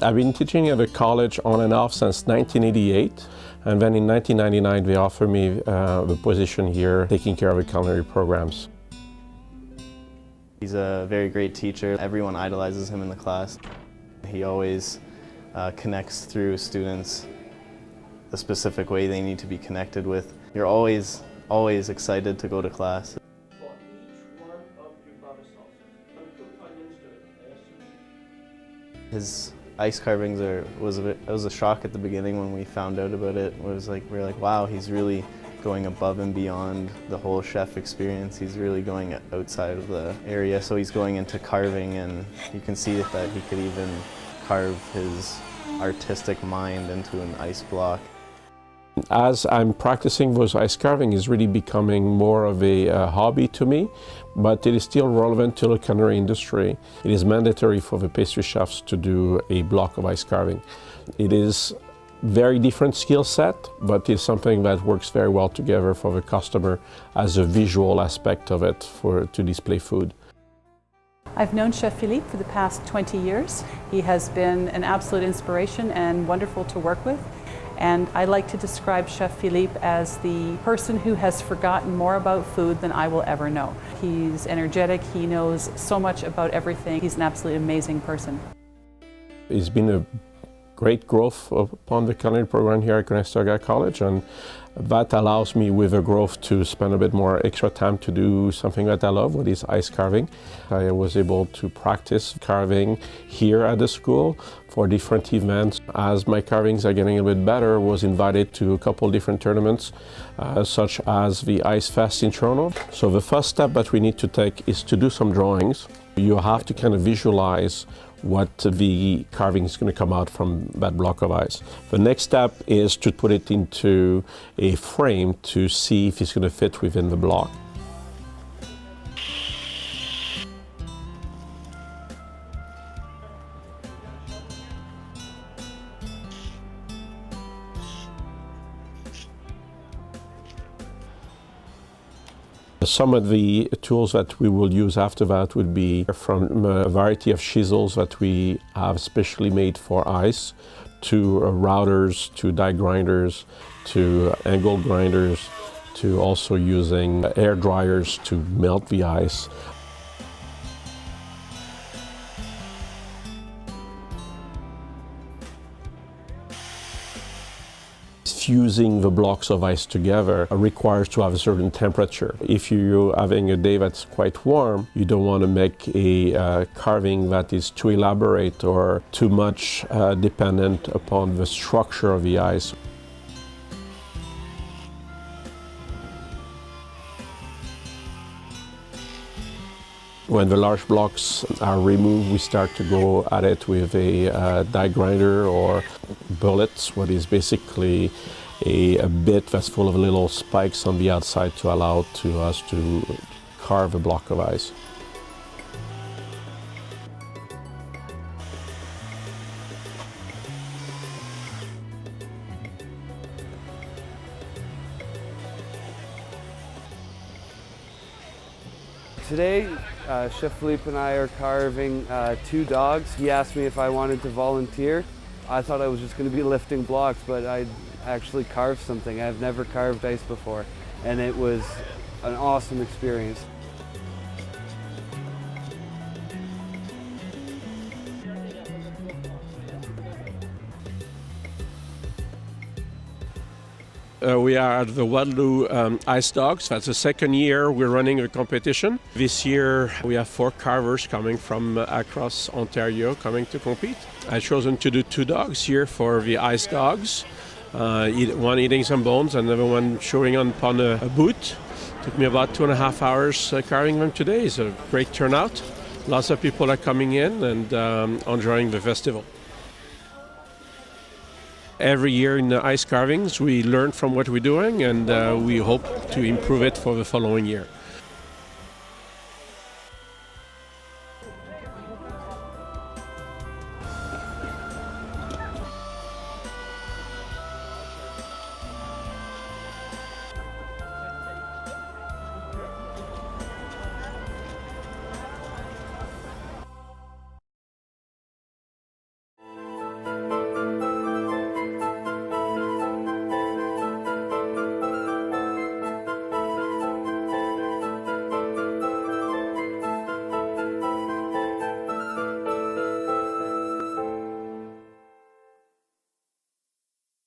I've been teaching at the college on and off since 1988, and then in 1999 they offered me the position here taking care of the culinary programs. He's a very great teacher. Everyone idolizes him in the class. He always connects through students the specific way they need to be connected with. You're always excited to go to class. His ice carvings was a shock at the beginning when we found out about it. We were like, wow, he's really going above and beyond the whole chef experience. He's really going outside of the area. So he's going into carving, and you can see that he could even carve his artistic mind into an ice block. As I'm practicing those ice carving, is really becoming more of a hobby to me, but it is still relevant to the culinary industry. It is mandatory for the pastry chefs to do a block of ice carving. It is very different skill set, but it's something that works very well together for the customer as a visual aspect of it to display food. I've known Chef Philippe for the past 20 years. He has been an absolute inspiration and wonderful to work with. And I like to describe Chef Philippe as the person who has forgotten more about food than I will ever know. He's energetic, he knows so much about everything. He's an absolutely amazing person. It's been a great growth upon the culinary program here at Conestoga College, and that allows me with the growth to spend a bit more extra time to do something that I love, what is ice carving. I was able to practice carving here at the school for different events. As my carvings are getting a bit better, I was invited to a couple different tournaments, such as the Ice Fest in Toronto. So the first step that we need to take is to do some drawings. You have to kind of visualize what the carving is going to come out from that block of ice. The next step is to put it into a frame to see if it's going to fit within the block. Some of the tools that we will use after that would be from a variety of chisels that we have specially made for ice, to routers, to die grinders, to angle grinders, to also using air dryers to melt the ice. Fusing the blocks of ice together requires to have a certain temperature. If you're having a day that's quite warm, you don't want to make a carving that is too elaborate or too much dependent upon the structure of the ice. When the large blocks are removed, we start to go at it with a die grinder or bullets, what is basically a bit that's full of little spikes on the outside to allow us to carve a block of ice. Today, Chef Philippe and I are carving 2 dogs. He asked me if I wanted to volunteer. I thought I was just going to be lifting blocks, but I actually carved something. I've never carved ice before, and it was an awesome experience. We are at the Winterloo Ice Dogs. That's the second year we're running a competition. This year we have 4 carvers coming from across Ontario coming to compete. I've chosen to do 2 dogs here for the Ice Dogs. One eating some bones and another one showing upon a boot. Took me about 2.5 hours carving them today. It's a great turnout. Lots of people are coming in and enjoying the festival. Every year in the ice carvings, we learn from what we're doing, and we hope to improve it for the following year.